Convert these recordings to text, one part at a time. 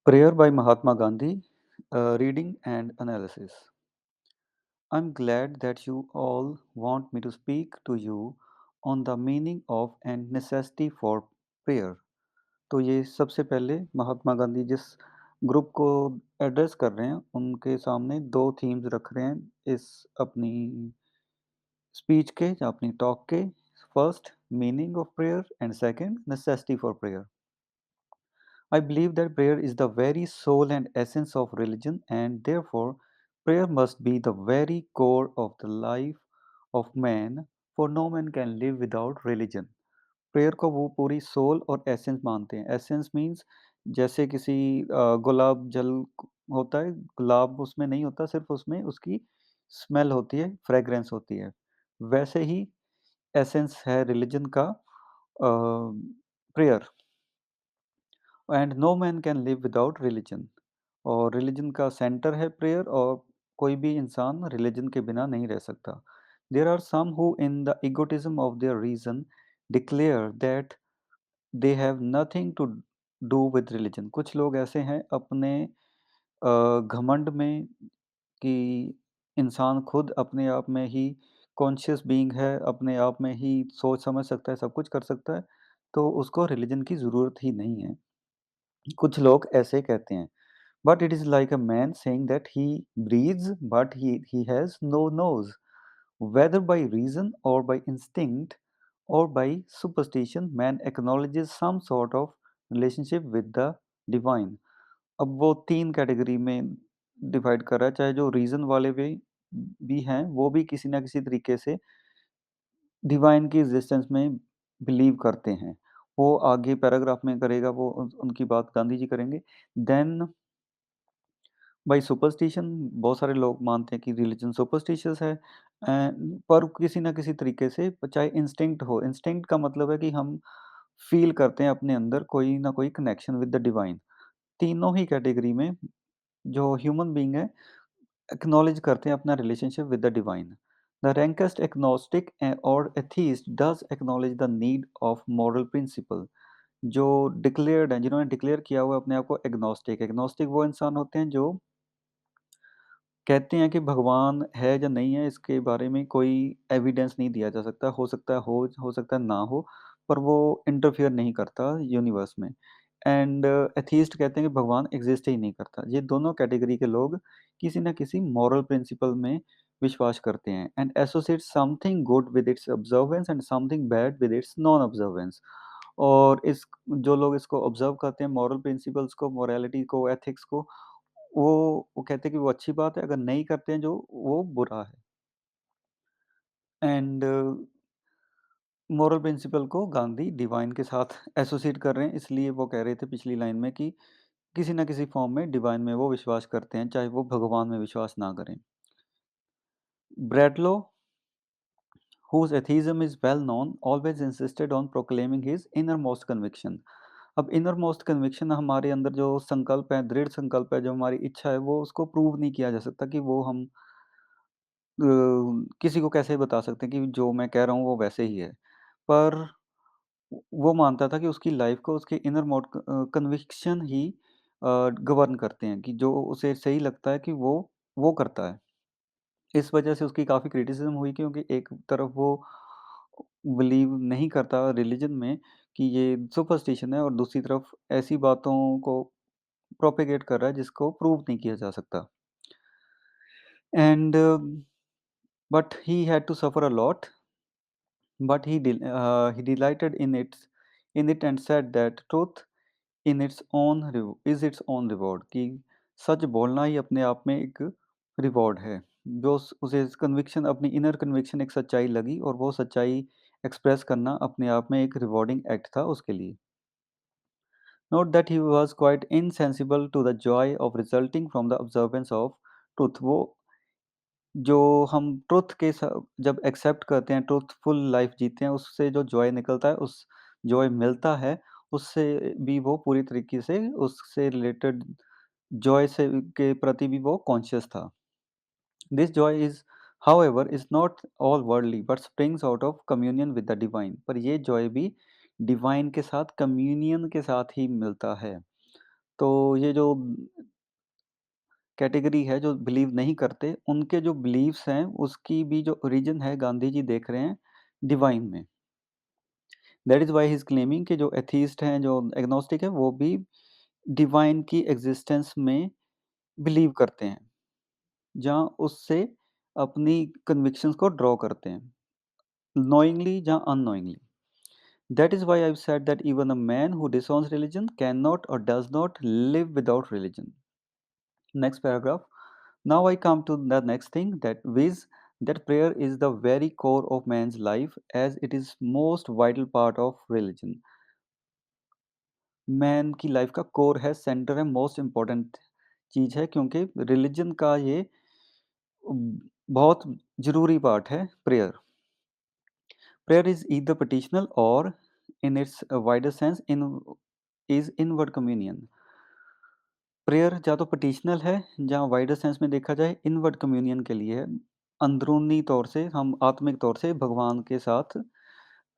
Prayer by Mahatma Gandhi, reading and analysis. I'm glad that you all want me to speak to you on the meaning of and necessity for prayer. तो ये सबसे पहले महात्मा गांधी जिस group को address कर रहे हैं उनके सामने दो थीम्स रख रहे हैं इस अपनी स्पीच के या अपनी टॉक के। First, meaning of prayer and second, necessity for prayer. I believe that prayer is the very soul and essence of religion, and therefore, prayer must be the very core of the life of man, for no man can live without religion. Prayer को वो पूरी soul और essence मानते हैं। Essence means जैसे किसी गुलाब जल होता है, गुलाब उसमें नहीं होता, सिर्फ उसमें उसकी स्मेल होती है, फ्रेग्रेंस होती है। वैसे ही एसेंस है रिलिजन का prayer. And no man can live without religion. और रिलीजन का सेंटर है प्रेयर, और कोई भी इंसान रिलीजन के बिना नहीं रह सकता। There are some who in the egotism of their reason declare that they have nothing to do with religion. कुछ लोग ऐसे हैं अपने घमंड में कि इंसान खुद अपने आप में ही कॉन्शियस बीइंग है, अपने आप में ही सोच समझ सकता है, सब कुछ कर सकता है, तो उसको रिलीजन की ज़रूरत ही नहीं है। कुछ लोग ऐसे कहते हैं। But it is like a man saying that he breathes, but he has no nose. Whether by reason or by instinct or by superstition, man acknowledges some sort of relationship with the divine. अब वो 3 category में divide कर रहा है, चाहे जो reason वाले भी हैं, वो भी किसी न किसी तरीके से डिवाइन की एक्जिस्टेंस में बिलीव करते हैं। वो आगे पैराग्राफ में करेगा, वो उनकी बात गांधी जी करेंगे। देन भाई सुपरस्टिशन, बहुत सारे लोग मानते हैं कि रिलीजन सुपरस्टिशियस है। पर किसी ना किसी तरीके से चाहे इंस्टिंक्ट हो, इंस्टिंक्ट का मतलब है कि हम फील करते हैं अपने अंदर कोई ना कोई कनेक्शन विद द डिवाइन। तीनों ही कैटेगरी में जो ह्यूमन बीइंग है एक्नॉलेज करते हैं अपना relationship with the divine. The rankest agnostic और atheist does acknowledge the need of moral principle. जो डिक्लेयर्ड हैं, जिन्होंने डिक्लेयर किया हुआ है अपने आप को एग्नोस्टिक, एग्नोस्टिक वो इंसान होते हैं जो कहते हैं कि भगवान है या नहीं है इसके बारे में कोई एविडेंस नहीं दिया जा सकता। हो सकता है हो सकता है ना हो, पर वो इंटरफियर नहीं करता यूनिवर्स में। एंड एथीस्ट कहते हैं कि भगवान एग्ज़िस्ट ही नहीं करता। ये दोनों कैटेगरी के लोग किसी न किसी मॉरल प्रिंसिपल में विश्वास करते हैं and associate something good with its observance and something bad with its non observance. और इस जो लोग इसको ऑब्जर्व करते हैं, मॉरल प्रिंसिपल्स को, मोरालिटी को, एथिक्स को, वो वो कहते हैं कि वो अच्छी बात है, अगर नहीं करते हैं जो, वो बुरा है। एंड मोरल प्रिंसिपल को गांधी डिवाइन के साथ एसोसिएट कर रहे हैं, इसलिए वो कह रहे थे पिछली लाइन में कि किसी न किसी फॉर्म में डिवाइन में वो विश्वास करते हैं, चाहे वो भगवान में विश्वास ना करें। ब्रैडलो, whose atheism is well known, always insisted on proclaiming his innermost conviction। अब इनरमोस्ट कन्विक्शन हमारे अंदर जो संकल्प है, दृढ़ संकल्प है, जो हमारी इच्छा है, वो उसको प्रूव नहीं किया जा सकता कि वो हम किसी को कैसे बता सकते हैं कि जो मैं कह रहा हूँ वो वैसे ही है। पर वो मानता था कि उसकी लाइफ़ को उसके कन्विक्शन ही गवर्न करते हैं, कि जो उसे सही लगता है कि वो करता है। इस वजह से उसकी काफ़ी क्रिटिसिज़्म हुई, क्योंकि एक तरफ वो बिलीव नहीं करता रिलिजन में कि ये सुपरस्टिशन है, और दूसरी तरफ ऐसी बातों को प्रोपेगेट कर रहा है जिसको प्रूव नहीं किया जा सकता। And but he had to suffer a lot, but he delighted in it and said that truth in its own is its own reward, कि सच बोलना ही अपने आप में एक रिवॉर्ड है। जो उसे कन्विक्शन, अपनी इनर कन्विक्शन एक सच्चाई लगी, और वो सच्चाई एक्सप्रेस करना अपने आप में एक रिवॉर्डिंग एक्ट था उसके लिए। Note that he was quite insensible to the joy of resulting from the observance of truth. वो जो हम ट्रुथ के जब एक्सेप्ट करते हैं, ट्रुथफुल लाइफ जीते हैं, उससे जो जॉय निकलता है, उस जॉय मिलता है, उससे भी वो पूरी तरीके से उससे रिलेटेड जॉय से के प्रति भी वो कॉन्शियस था। This Joy is however is not all worldly but springs out of communion with the divine. पर ये जॉय भी डिवाइन के साथ कम्युनियन के साथ ही मिलता है। तो ये जो कैटेगरी है जो बिलीव नहीं करते, उनके जो बिलीव्स हैं उसकी भी जो ओरिजिन है गांधी जी देख रहे हैं डिवाइन में। That is why he is claiming कि जो एथीस्ट हैं, जो एग्नोस्टिक है, वो भी डिवाइन की एक्जिस्टेंस में बिलीव करते हैं, जहाँ उससे अपनी कन्विक्शंस को ड्रॉ करते हैं, नोइंगली जहाँ unknowingly. That is why I've said that even a man who disowns religion cannot or does not live without religion. Next paragraph. Now I come to the next thing, that is that prayer is the very core of man's life, as it is most vital part of religion. Man की life का core है, centre है, most important चीज़ है, क्योंकि religion का ये बहुत ज़रूरी पार्ट है prayer. Prayer is either petitional or in its wider sense in is inward communion. Prayer या तो petitional है, जहाँ वाइडर सेंस में देखा जाए इनवर्ड कम्युनियन के लिए है। अंदरूनी तौर से हम आत्मिक तौर से भगवान के साथ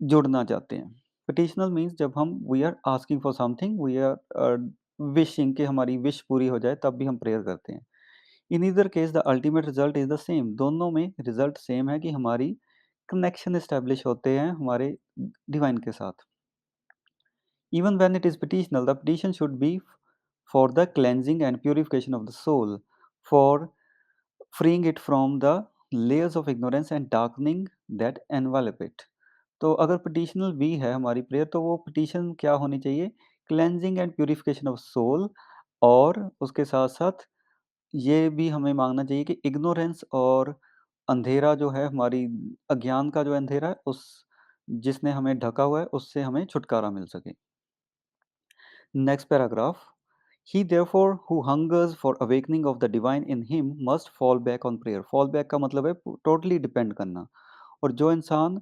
जुड़ना चाहते हैं। petitional मीन्स जब हम we are asking for something, we are wishing कि हमारी विश पूरी हो जाए, तब भी हम प्रेयर करते हैं। In either case the ultimate result is the same, दोनों में रिजल्ट सेम है कि हमारी कनेक्शन एस्टेब्लिश होते हैं हमारे डिवाइन के साथ। Even when it is petitional, the petition should be for the cleansing and purification of the soul, for freeing it from the layers of ignorance and darkening that envelop it. तो अगर petitional भी है हमारी prayer, तो वो petition क्या होनी चाहिए? Cleansing and purification of soul, और उसके साथ साथ ये भी हमें मांगना चाहिए कि इग्नोरेंस और अंधेरा जो है, हमारी अज्ञान का जो अंधेरा है, उस जिसने हमें ढका हुआ है, उससे हमें छुटकारा मिल सके। Next paragraph. He therefore who hungers for awakening of the divine in him must fall back on prayer. Fall back का मतलब है totally depend करना। और जो इंसान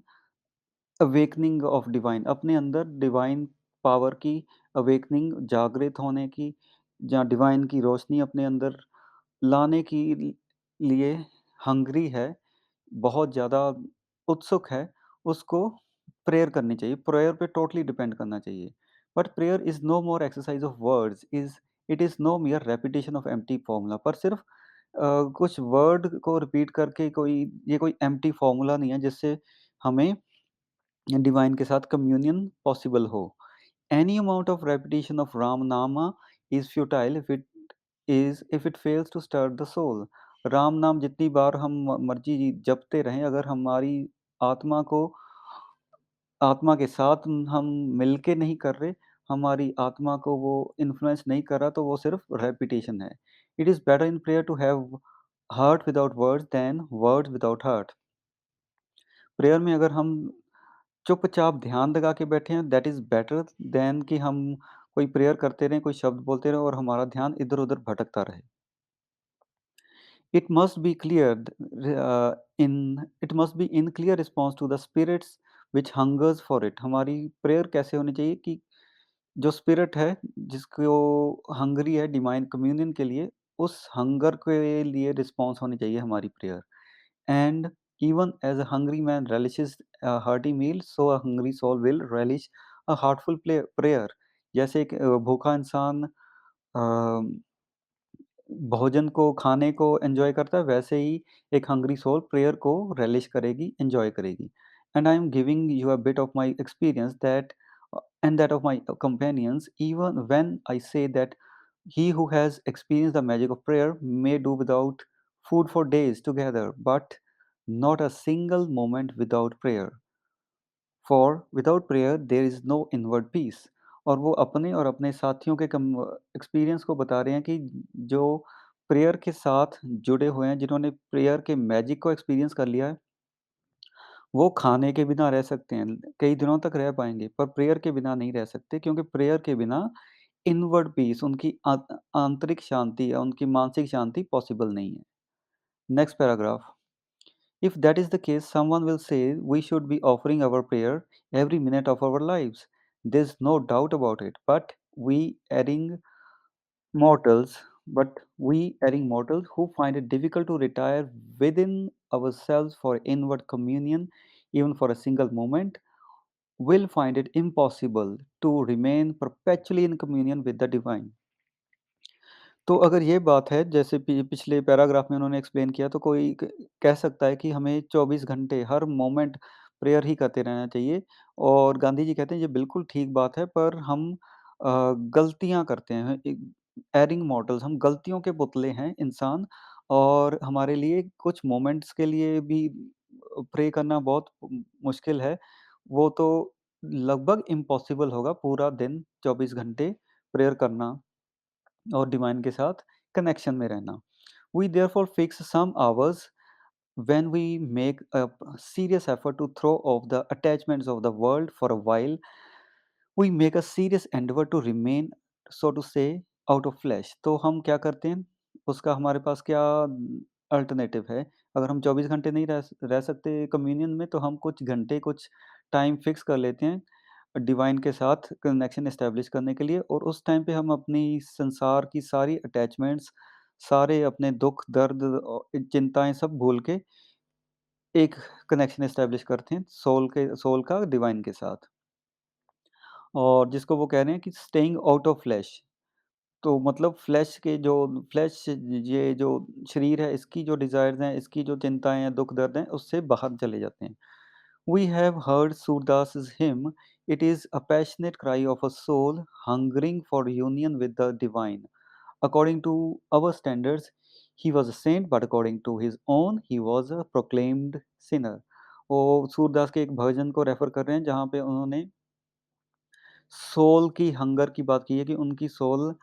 अवेकनिंग ऑफ डिवाइन, अपने अंदर डिवाइन पावर की अवेकनिंग, जागृत होने की, जहाँ डिवाइन की रोशनी अपने अंदर लाने की लिए हंग्री है, बहुत ज़्यादा उत्सुक है, उसको प्रेयर करनी चाहिए, प्रेयर पे टोटली डिपेंड करना चाहिए। But prayer is no more exercise of words, is it is no mere repetition of empty formula. पर सिर्फ कुछ वर्ड को रिपीट करके कोई, ये कोई एम्प्टी फॉर्मूला नहीं है जिससे हमें डिवाइन के साथ कम्युनियन पॉसिबल हो। Any amount of repetition of Ram nama is futile if it fails to stir the soul. Ram नाम जितनी बार हम मर्जी जपते रहें, अगर हमारी आत्मा को, आत्मा के साथ हम मिलके नहीं कर रहे, हमारी आत्मा को वो इन्फ्लुएंस नहीं कर रहा, तो वो सिर्फ रेपिटेशन है। It is better in prayer to have heart without words than words without heart. Prayer में अगर हम चुपचाप ध्यान लगा के बैठे हैं, दैट इज़ बेटर देन कि हम कोई प्रेयर करते रहें, कोई शब्द बोलते रहें और हमारा ध्यान इधर-उधर भटकता रहे। It must be clear it must be in clear response to the spirits which hungers for it. हमारी प्रेयर कैसे होनी चाहिए कि जो स्पिरिट है, जिसको हंगरी है डिवाइन कम्युनियन के लिए, उस हंगर के लिए रिस्पॉन्स होनी चाहिए हमारी prayer. And even as a hungry man relishes a hearty meal, so a hungry soul will relish a heartful prayer. जैसे एक भूखा इंसान भोजन को, खाने को एन्जॉय करता है, वैसे ही एक हंग्री सोल प्रेयर को relish करेगी, एन्जॉय करेगी। And I am giving you a bit of my experience that and that of my companions, even when I say that he who has experienced the magic of prayer may do without food for days together, but not a single moment without prayer. For without prayer there is no inward peace. और वो अपने और अपने साथियों के experience को बता रहे हैं कि जो प्रेयर के साथ जुड़े हुए हैं, जिन्होंने प्रेयर के मैजिक को एक्सपीरियंस कर लिया है, वो खाने के बिना रह सकते हैं, कई दिनों तक रह पाएँगे, पर प्रेयर के बिना नहीं रह सकते, क्योंकि प्रेयर के बिना इनवर्ड पीस, उनकी आंतरिक शांति या उनकी मानसिक शांति पॉसिबल नहीं है। Next paragraph. If that is the case, someone will say we should be offering our prayer every minute of our lives. There's no doubt about it. Mortals, but we erring mortals who find it difficult to retire within ourselves for inward communion, even for a single moment, will find it impossible to remain perpetually in communion with the divine. तो अगर ये बात है जैसे पिछले paragraph में उन्होंने explain किया तो कोई कह सकता है कि हमें 24 घंटे हर मोमेंट प्रेयर ही करते रहना चाहिए और गांधी जी कहते हैं ये बिल्कुल ठीक बात है पर हम गलतियां करते हैं एरिंग मॉडल्स हम गलतियों के पुतले हैं इंसान और हमारे लिए कुछ मोमेंट्स के लिए भी प्रे करना बहुत मुश्किल है वो तो लगभग इम्पॉसिबल होगा पूरा दिन 24 घंटे प्रेयर करना और डिवाइन के साथ कनेक्शन में रहना। We therefore fix some hours when we make a serious effort to throw off the attachments of the world for a while. We make a serious endeavor to remain, so to say, out of flesh. तो हम क्या करते हैं? उसका हमारे पास क्या alternative है? अगर हम 24 घंटे नहीं रह सकते कम्युनियन में, तो हम कुछ घंटे, कुछ टाइम फिक्स कर लेते हैं डिवाइन के साथ कनेक्शन एस्टेब्लिश करने के लिए और उस टाइम पे हम अपनी संसार की सारी अटैचमेंट्स, सारे अपने दुःख, दर्द चिंताएँ सब भूल के एक कनेक्शन एस्टेब्लिश करते हैं सोल का डिवाइन के साथ। और जिसको वो कह रहे हैं कि स्टेइंग आउट ऑफ फ्लेश। तो मतलब फ्लेश ये जो शरीर है, इसकी जो डिज़ायर्स हैं, इसकी जो चिंताएँ हैं, दुःख-दर्द हैं, उससे बाहर चले जाते हैं। We have heard Surdas' hymn. It is a passionate cry of a soul hungering for union with the divine. According to our standards, he was a saint, but according to his own, he was a proclaimed sinner. वो सूरदास के एक भजन को refer कर रहे हैं जहाँ पे उन्होंने सोल की हंगर की बात की है कि उनकी सोल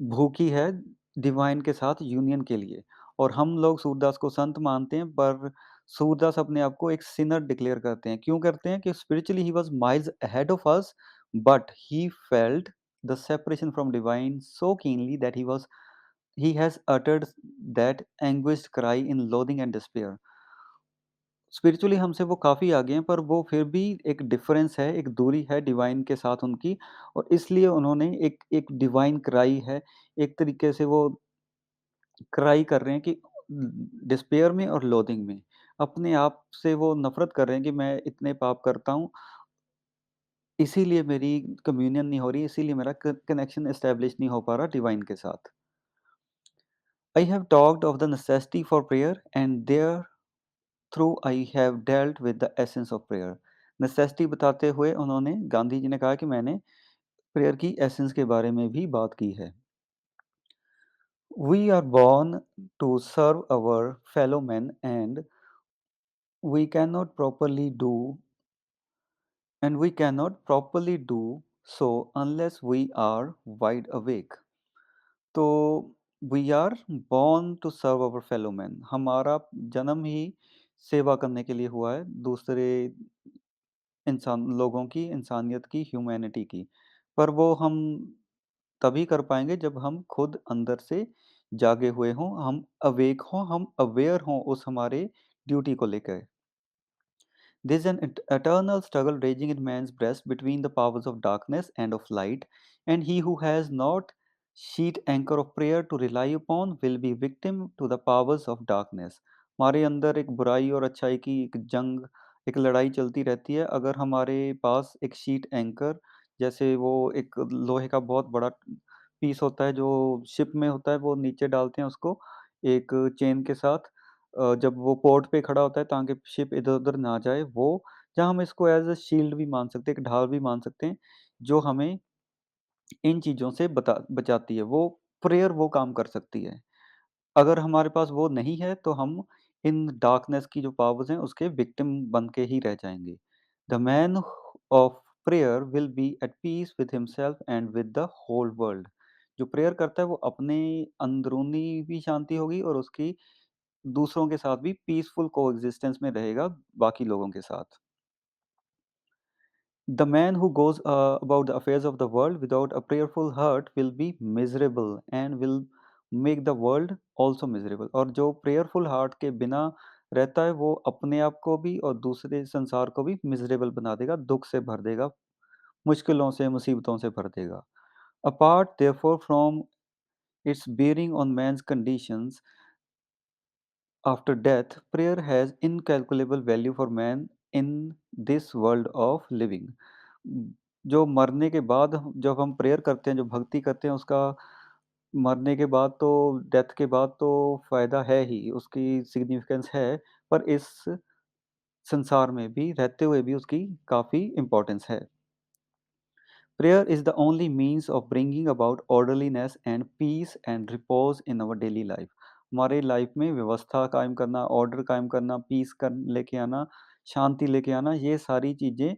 भूखी है डिवाइन के साथ यूनियन के लिए और हम लोग सूरदास को संत मानते हैं पर सूरदास अपने आप को एक सिनर डिक्लेयर करते हैं। क्यों करते हैं? कि spiritually he was miles ahead of us but he felt the separation from divine so keenly that he has uttered that anguished cry in loathing and despair. Spiritually हमसे वो काफ़ी आगे हैं पर वो फिर भी एक डिफ़रेंस है, एक दूरी है डिवाइन के साथ उनकी और इसलिए उन्होंने एक एक डिवाइन क्राई है, एक तरीके से वो क्राई कर रहे हैं कि डिस्पेयर में और लोथिंग में। अपने आप से वो नफ़रत कर रहे हैं कि मैं इतने पाप करता हूँ, इसीलिए मेरी कम्युनियन नहीं हो रही, इसीलिए मेरा कनेक्शन एस्टेब्लिश नहीं हो पा रहा डिवाइन के साथ। I have talked of the necessity for prayer and there through I have dealt with the essence of prayer. Necessity बताते हुए उन्होंने गांधी जी ने कहा कि मैंने प्रेयर की एसेंस के बारे में भी बात की है। We are born to serve our fellow men we cannot properly do we cannot properly do so unless we are wide awake. तो we are born to serve our fellow men, हमारा जन्म ही सेवा करने के लिए हुआ है दूसरे लोगों की, इंसानियत की, ह्यूमैनिटी की। पर वो हम तभी कर पाएँगे जब हम खुद अंदर से जागे हुए हों, हम अवेक हों, हम अवेयर हों उस हमारे ड्यूटी को लेकर। There is an eternal struggle raging in man's breast between the powers of darkness and of light, and he who has not sheet anchor of prayer to rely upon will be victim to the powers of darkness. हमारे अंदर एक बुराई और अच्छाई की एक जंग, एक लड़ाई चलती रहती है। अगर हमारे पास एक शीट एंकर जैसे वो एक लोहे का बहुत बड़ा पीस होता है जो शिप में होता है, वो नीचे डालते हैं उसको एक चेन के साथ जब वो पोर्ट पे खड़ा होता है ताकि शिप इधर-उधर ना जाए, वो जहाँ हम इसको एज़ अ शील्ड भी मान सकते हैं, एक ढाल भी मान सकते हैं, जो हमें इन चीज़ों से बचाती है। वो प्रेयर वो काम कर सकती है। अगर हमारे पास वो नहीं है, तो हम इन डार्कनेस की जो पावर्स हैं, उसके विक्टिम बन के ही रह जाएँगे। The man of prayer will be at peace with himself and with the whole world. जो प्रेयर करता है, वो अपने अंदरूनी भी शांति होगी और उसकी दूसरों के साथ भी पीसफुल कोएग्जिस्टेंस में रहेगा बाकी लोगों के साथ। The man who goes about the affairs of the world without a prayerful heart will be miserable and will make the world also miserable. और जो prayerful heart के बिना रहता है वो अपने आप को भी और दूसरे संसार को भी miserable बना देगा, दुख से भर देगा, मुश्किलों से, मुसीबतों से भर देगा। Apart therefore from its bearing on man's conditions, after death, prayer has incalculable value for man in this world of living. जो मरने के बाद जब हम प्रेयर करते हैं, जो भक्ति करते हैं, उसका मरने के बाद तो डेथ के बाद तो फ़ायदा है ही, उसकी सिग्निफ़िकेंस है, पर इस संसार में भी रहते हुए भी उसकी काफ़ी इम्पोर्टेंस है। Prayer is the only means of bringing about orderliness and peace and repose in our daily life. हमारे लाइफ में व्यवस्था कायम करना, ऑर्डर कायम करना, पीस कर लेके आना, शांति लेके आना, ये सारी चीज़ें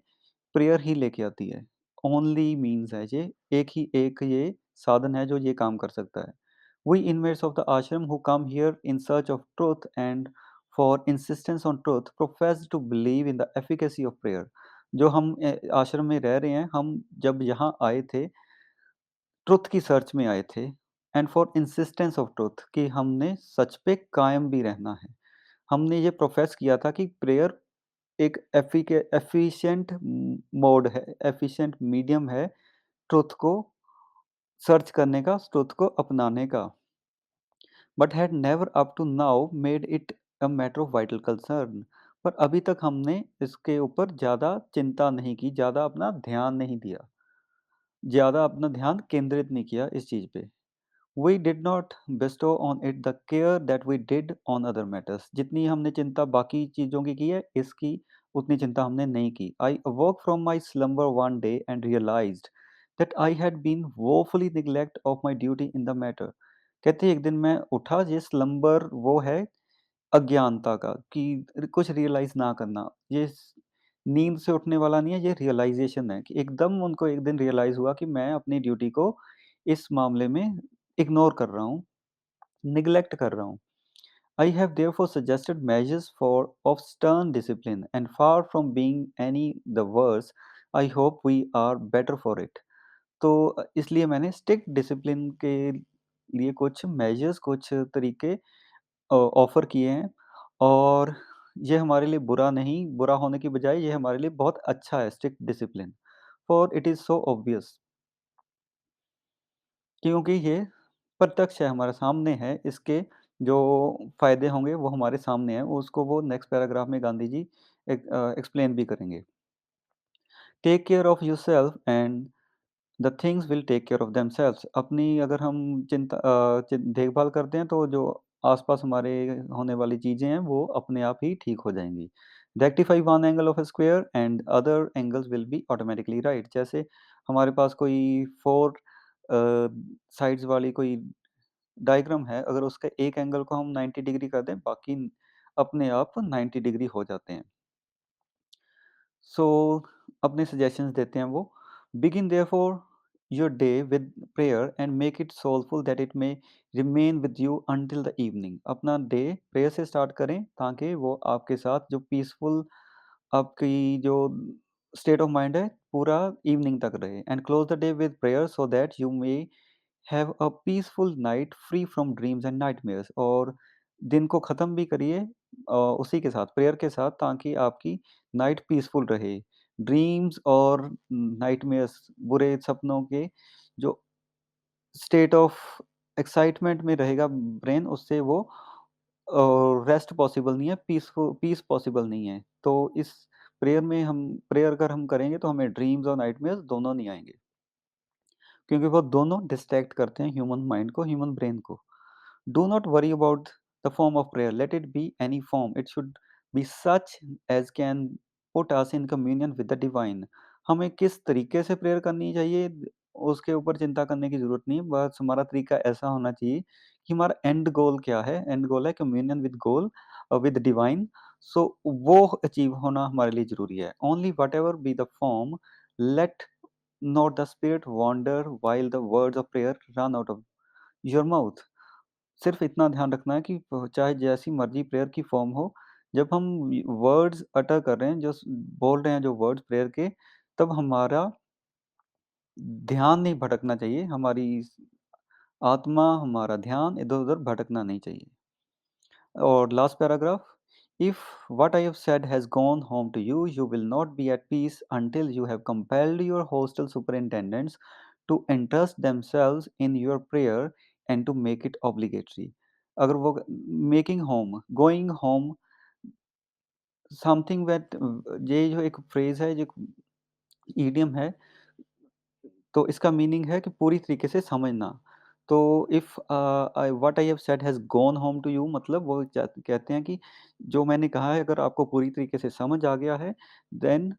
प्रेयर ही लेके आती है। ओनली मीन्स है ये, एक ये साधन है जो ये काम कर सकता है। We inmates of the ashram who come here in search of truth and for insistence on truth profess to believe in the efficacy of prayer. जो हम आश्रम में रह रहे हैं, हम जब यहाँ आए थे, ट्रुथ की सर्च में आए थे and for insistence of truth कि हमने सच पे कायम भी रहना है। हमने ये प्रोफेस किया था कि प्रेयर एक एफिशिएंट मोड है, एफिशिएंट मीडियम है ट्रुथ को सर्च करने का, ट्रुथ को अपनाने का। But had never up to now made it a matter of vital concern. पर अभी तक हमने इसके ऊपर ज़्यादा चिंता नहीं की, ज़्यादा अपना ध्यान नहीं दिया, ज़्यादा अपना ध्यान केंद्रित नहीं किया इस चीज़ पे। We did not bestow on it the care that we did on other matters. जितनी हमने चिंता बाकी चीज़ों की है, इसकी उतनी चिंता हमने नहीं की। I awoke from my slumber one day and realised that I had been woefully neglect of my duty in the matter. कहते हैं, एक दिन मैं उठा, ये स्लम्बर वो है अज्ञानता का कि कुछ रियलाइज़ ना करना। ये स नींद से उठने वाला नहीं है, ये रियलाइज़ेशन है कि एकदम उनको एक दिन रियलाइज़ हुआ कि मैं अपनी ड्यूटी को इस मामले में इग्नोर कर रहा हूँ, नेग्लेक्ट कर रहा हूँ। I have therefore suggested measures of stern discipline, and far from being any the worse, I hope we are better for it. तो इसलिए मैंने स्ट्रिक्ट डिसिप्लिन के लिए कुछ मेजर्स, कुछ तरीके ऑफ़र किए हैं, और ये हमारे लिए बुरा नहीं, बुरा होने की बजाय ये हमारे लिए बहुत अच्छा है strict discipline. For it is so obvious, क्योंकि ये प्रत्यक्ष है, हमारे सामने है, इसके जो फ़ायदे होंगे वो हमारे सामने हैं, उसको वो नेक्स्ट पैराग्राफ में गांधी जी एक्सप्लेन भी करेंगे। Take care of yourself and the things will take care of themselves. अपनी अगर हम देखभाल करते हैं तो जो आस-पास हमारे होने वाली चीज़ें हैं वो अपने आप ही ठीक हो जाएँगी। Rectify one angle of a square and other angles will be automatically right. जैसे हमारे पास कोई 4 अ, साइड्स वाली कोई डायग्राम है, अगर उसके एक एंगल को हम 90 डिग्री कर दें, बाकी अपने आप 90 डिग्री हो जाते हैं। सो अपने सजेशंस देते हैं वो। Begin therefore your day with prayer and make it soulful that it may remain with you until the evening. अपना डे प्रेयर से स्टार्ट करें ताकि वो आपके साथ जो पीसफुल आपकी जो स्टेट ऑफ माइंड है पूरा इवनिंग तक रहे। And close the day with prayer so that you may have a peaceful night free from dreams and nightmares. और दिन को ख़त्म भी करिए उसी के साथ, प्रेयर के साथ, ताकि आपकी नाइट पीसफुल रहे। ड्रीम्स और नाइटमेयर्स, बुरे सपनों के जो स्टेट ऑफ एक्साइटमेंट में रहेगा ब्रेन, उससे वो रेस्ट पॉसिबल नहीं है, पीस पॉसिबल नहीं है। तो इस प्रेयर अगर हम करेंगे तो हमें ड्रीम्स और नाइटमेयर्स दोनों नहीं आएँगे, क्योंकि वो दोनों डिस्ट्रैक्ट करते हैं ह्यूमन माइंड को, ह्यूमन ब्रेन को। Do not worry about the form of prayer. Let it be any form. It should be such as can put us in communion with the divine. हमें किस तरीके से prayer करनी चाहिए, उसके ऊपर चिंता करने की ज़रूरत नहीं है। बस हमारा तरीका ऐसा होना चाहिए कि हमारा एंड गोल क्या है? एंड गोल है कम्युनियन विद डिवाइन। सो वो अचीव होना हमारे लिए ज़रूरी है। Only whatever be the form, let not the spirit wander while the words of prayer run out of your mouth. सिर्फ़ इतना ध्यान रखना है कि चाहे जैसी मर्ज़ी प्रेयर की फ़ॉर्म हो, जब हम वर्ड्स अटर कर रहे हैं, जो बोल रहे हैं जो वर्ड्स प्रेयर के, तब हमारा ध्यान नहीं भटकना चाहिए, हमारी आत्मा, हमारा ध्यान इधर-उधर भटकना नहीं चाहिए। और last paragraph, if what I have said has gone home to you, you will not be at peace until you have compelled your hostel superintendents to entrust themselves in your prayer and to make it obligatory। अगर वो making home, going home, something that, ये जो एक phrase है, जो idiom है, तो इसका मीनिंग है कि पूरी तरीके से समझना। तो if I what I have said has gone home to you, मतलब वो कहते हैं कि जो मैंने कहा है अगर आपको पूरी तरीके से समझ आ गया है, देन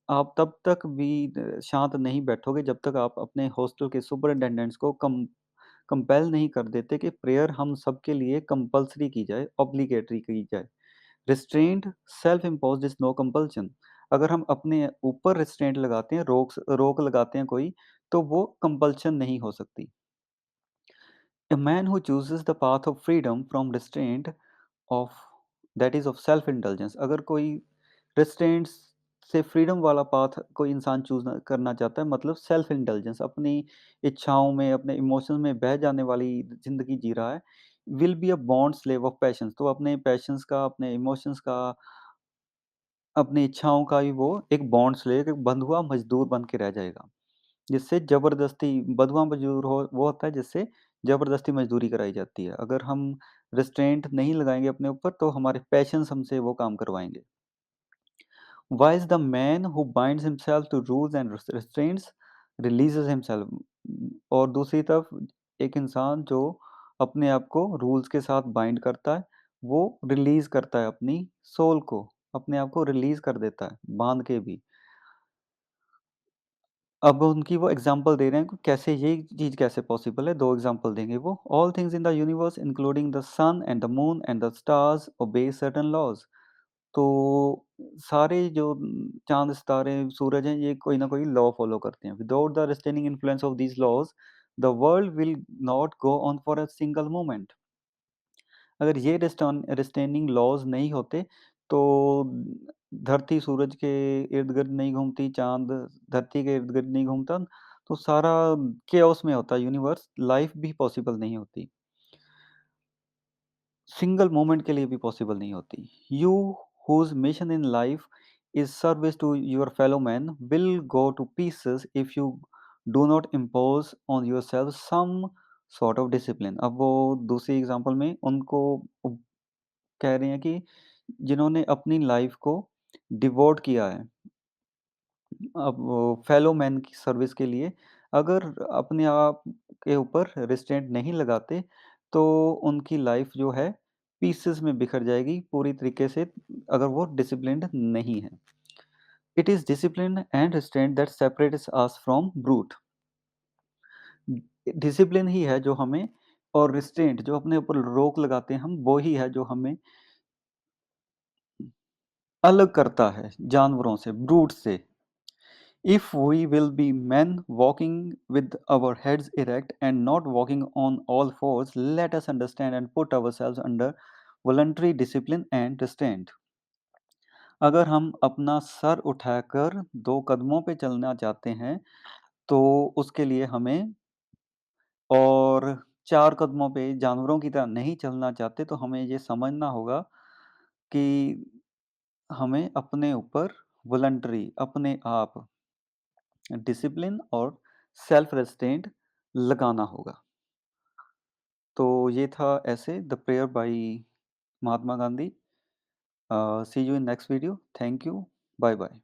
आप तब तक भी शांत नहीं बैठोगे जब तक आप अपने हॉस्टल के सुपरिटेंडेंट्स को कंपेल नहीं कर देते कि प्रेयर हम सबके लिए कंपल्सरी की जाए, ऑब्लिगेटरी की जाए। Restraint self imposed is no compulsion. अगर हम अपने ऊपर रिस्ट्रेंट लगाते हैं, रोक लगाते हैं कोई, तो वो कंपल्शन नहीं हो सकती। A man who chooses the path of freedom from restraint of that is of self indulgence, अगर कोई restraints से फ्रीडम वाला पाथ कोई इंसान चूज करना चाहता है, मतलब सेल्फ इंडल्जेंस, अपनी इच्छाओं में अपने इमोशंस में बह जाने वाली जिंदगी जी रहा है, will be a bond slave of patience, तो अपने पैशंस का, अपने इमोशंस का, अपनी इच्छाओं का ही वो एक बॉन्ड स्लेव, एक बंधुआ मजदूर बन के रह जाएगा, जिससे ज़बरदस्ती बँधुआ मज़दूर हो वो होता है जिससे ज़बरदस्ती मज़दूरी कराई जाती है। अगर हम रिस्ट्रेंट नहीं लगाएँगे अपने ऊपर तो हमारे पैशंस हमसे वो काम करवाएँगे। Wise the man who binds himself to rules and restraints releases himself, और दूसरी तरफ एक इंसान जो अपने आप को रूल्स के साथ बाइंड करता है, वो रिलीज़ करता है अपनी सोल को, अपने आप को रिलीज़ कर देता है, बाँध के भी। अब उनकी वो एग्ज़ाम्पल दे रहे हैं कि कैसे ये चीज़ कैसे पॉसिबल है, 2 एग्ज़ाम्पल देंगे वो। All things in the universe including the sun and the moon and the stars obey certain laws. तो सारे जो चाँद, सितारे, सूरज हैं, ये कोई ना कोई लॉ फ़ॉलो करते हैं। Without the restraining influence of these laws, the world will not go on for a single moment. अगर ये रिस्टेनिंग लॉज़ नहीं होते, तो धरती सूरज के इर्द-गिर्द नहीं घूमती, चाँद धरती के इर्द-गिर्द नहीं घूमता, तो सारा केओस में होता यूनिवर्स, लाइफ़ भी पॉसिबल नहीं होती। सिंगल मोमेंट के लिए भी पॉसिबल नहीं होती। You whose mission in life is service to your fellow man will go to pieces if you do not impose on yourself some sort of discipline। अब वो दूसरी एग्ज़ाम्पल में उनको कह रहे हैं कि जिन्होंने अपनी लाइफ को डिवोट किया है अब वो फेलो मैन की सर्विस के लिए, अगर अपने आप के ऊपर रिस्ट्रेंट नहीं लगाते, तो उनकी लाइफ जो है पीसेस में बिखर जाएगी पूरी तरीके से, अगर वो डिसिप्लिन्ड नहीं है। It is discipline and restraint that separates us from brute. Discipline ही है जो हमें, और रिस्ट्रेंट जो अपने ऊपर रोक लगाते हैं हम, वो ही है जो हमें अलग करता है जानवरों से, ब्रूट से। If we will be men walking with our heads erect and not walking on all fours, let us understand and put ourselves under voluntary discipline and restraint। अगर हम अपना सर उठाकर 2 कदमों पे चलना चाहते हैं, तो उसके लिए हमें, और 4 कदमों पे जानवरों की तरह नहीं चलना चाहते, तो हमें ये समझना होगा कि हमें अपने ऊपर वॉलंटरी, अपने आप डिसिप्लिन और सेल्फ रेस्ट्रेंट लगाना होगा। तो ये था ऐसे the prayer by Mahatma Gandhi. See you in next video. Thank you. Bye bye.